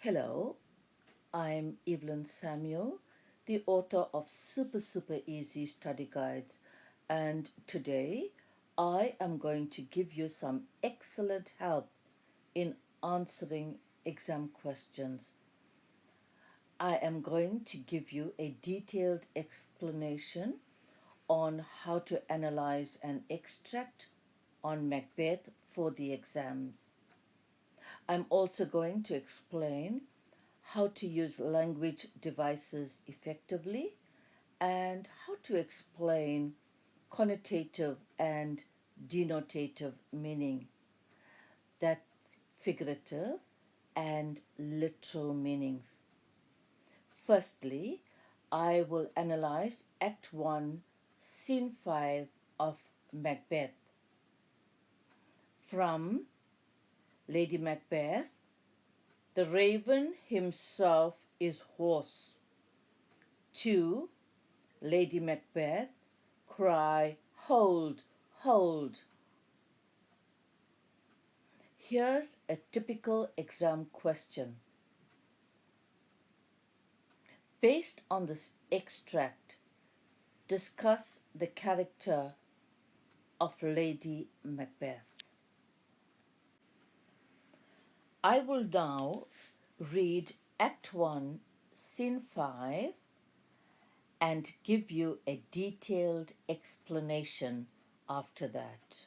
Hello, I'm Evelyn Samuel, the author of Super Easy Study Guides, and today I am going to give you some excellent help in answering exam questions. I am going to give you a detailed explanation on how to analyze an extract on Macbeth for the exams. I'm also going to explain how to use language devices effectively and how to explain connotative and denotative meaning. That's figurative and literal meanings. Firstly, I will analyze Act 1, Scene 5 of Macbeth. From Lady Macbeth, the raven himself is hoarse. 2. Lady Macbeth, cry, hold, hold. Here's a typical exam question. Based on this extract, discuss the character of Lady Macbeth. I will now read Act 1, Scene 5 and give you a detailed explanation after that.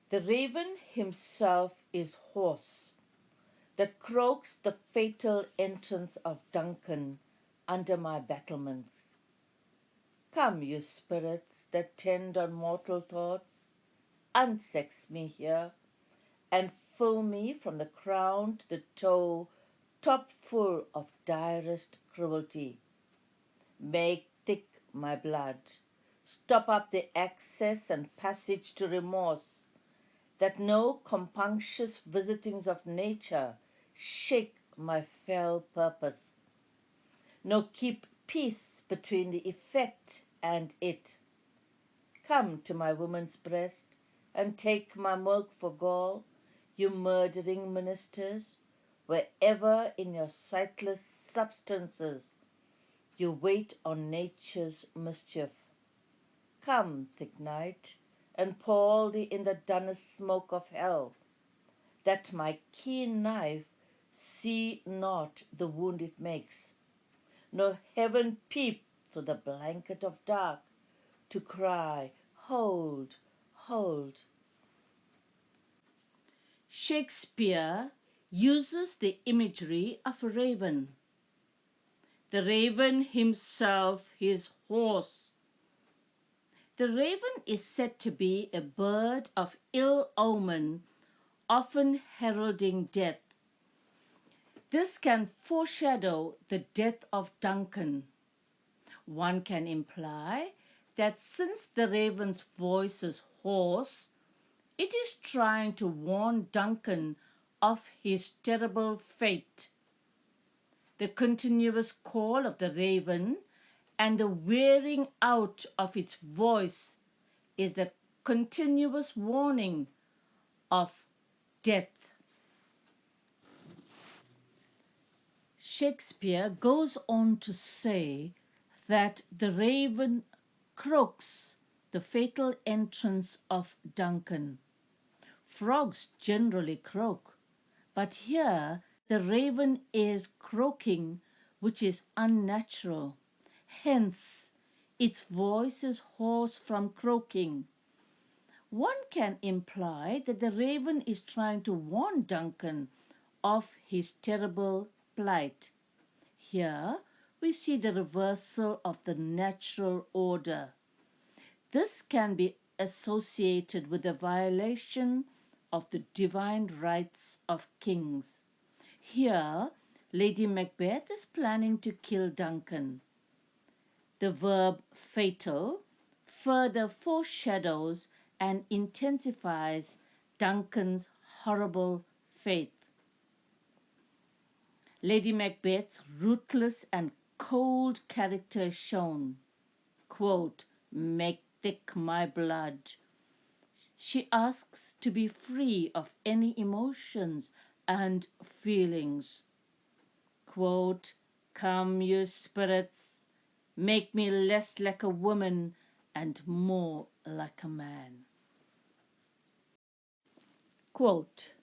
The raven himself is hoarse, that croaks the fatal entrance of Duncan under my battlements. Come, you spirits that tend on mortal thoughts, unsex me here, and fill me from the crown to the toe, top full of direst cruelty. Make thick my blood, stop up the access and passage to remorse, that no compunctious visitings of nature shake my fell purpose, nor keep peace between the effect and it. Come to my woman's breast, and take my milk for gall, you murdering ministers, wherever in your sightless substances you wait on nature's mischief. Come, thick night, and pall thee in the dunnest smoke of hell, that my keen knife see not the wound it makes, nor heaven peep through the blanket of dark to cry, hold, hold. Shakespeare uses the imagery of a raven. The raven himself is hoarse. The raven is said to be a bird of ill omen, often heralding death. This can foreshadow the death of Duncan. One can imply that since the raven's voice is hoarse, it is trying to warn Duncan of his terrible fate. The continuous call of the raven and the wearing out of its voice is the continuous warning of death. Shakespeare goes on to say that the raven croaks the fatal entrance of Duncan. Frogs generally croak, but here the raven is croaking, which is unnatural. Hence, its voice is hoarse from croaking. One can imply that the raven is trying to warn Duncan of his terrible plight. Here we see the reversal of the natural order. This can be associated with the violation of the divine rights of kings. Here, Lady Macbeth is planning to kill Duncan. The verb fatal further foreshadows and intensifies Duncan's horrible fate. Lady Macbeth's ruthless and cold character is shown. Quote, make thick my blood. She asks to be free of any emotions and feelings. Quote, "Come, you spirits, make me less like a woman and more like a man." Quote,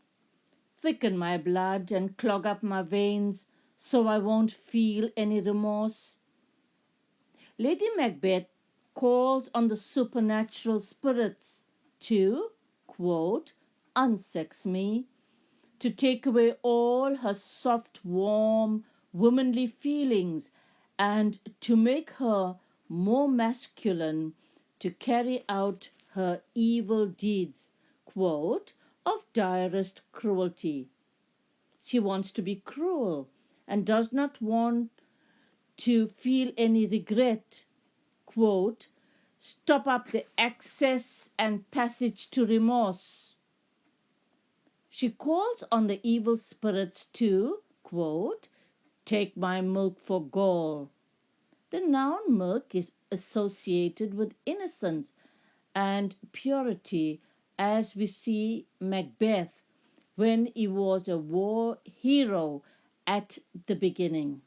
"Thicken my blood and clog up my veins so I won't feel any remorse." Lady Macbeth calls on the supernatural spirits to, quote, "unsex me," to take away all her soft, warm, womanly feelings and to make her more masculine to carry out her evil deeds, quote, "of direst cruelty." She wants to be cruel and does not want to feel any regret, quote, "stop up the access and passage to remorse." She calls on the evil spirits to, quote, "take my milk for gall." The noun milk is associated with innocence and purity, as we see Macbeth when he was a war hero at the beginning.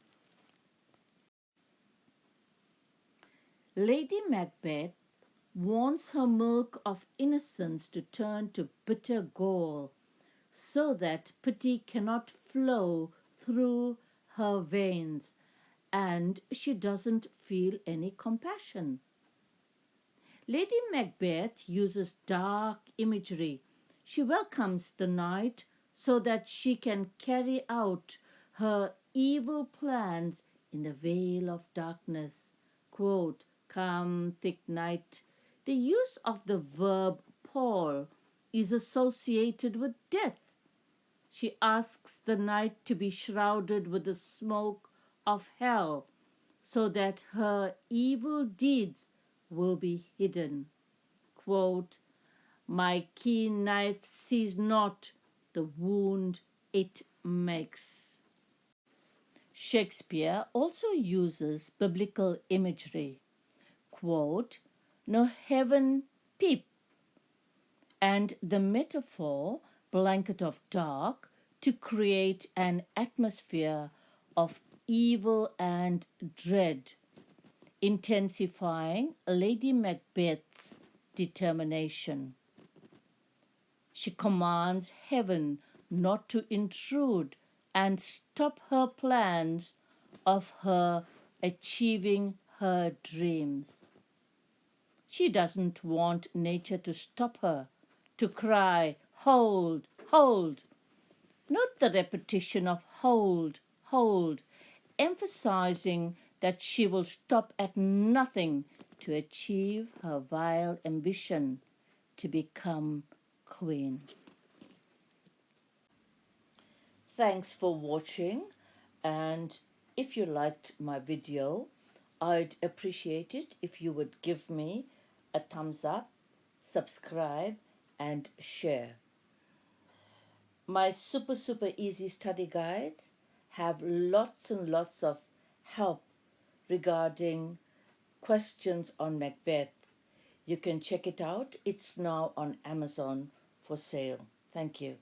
Lady Macbeth wants her milk of innocence to turn to bitter gall, so that pity cannot flow through her veins and she doesn't feel any compassion. Lady Macbeth uses dark imagery. She welcomes the night so that she can carry out her evil plans in the veil of darkness. Quote, "Come, thick night." The use of the verb pall is associated with death. She asks the night to be shrouded with the smoke of hell so that her evil deeds will be hidden. Quote, "My keen knife sees not the wound it makes." Shakespeare also uses biblical imagery. Quote, "No heaven peep," and the metaphor blanket of dark to create an atmosphere of evil and dread, intensifying Lady Macbeth's determination. She commands heaven not to intrude and stop her plans of her achieving her dreams. She doesn't want nature to stop her, to cry, "Hold, hold." Note the repetition of "hold, hold," emphasizing that she will stop at nothing to achieve her vile ambition to become queen. Thanks for watching, and if you liked my video, I'd appreciate it if you would give me a thumbs up, subscribe, and share. My super easy study guides have lots and lots of help regarding questions on Macbeth. You can check it out. It's now on Amazon for sale. Thank you.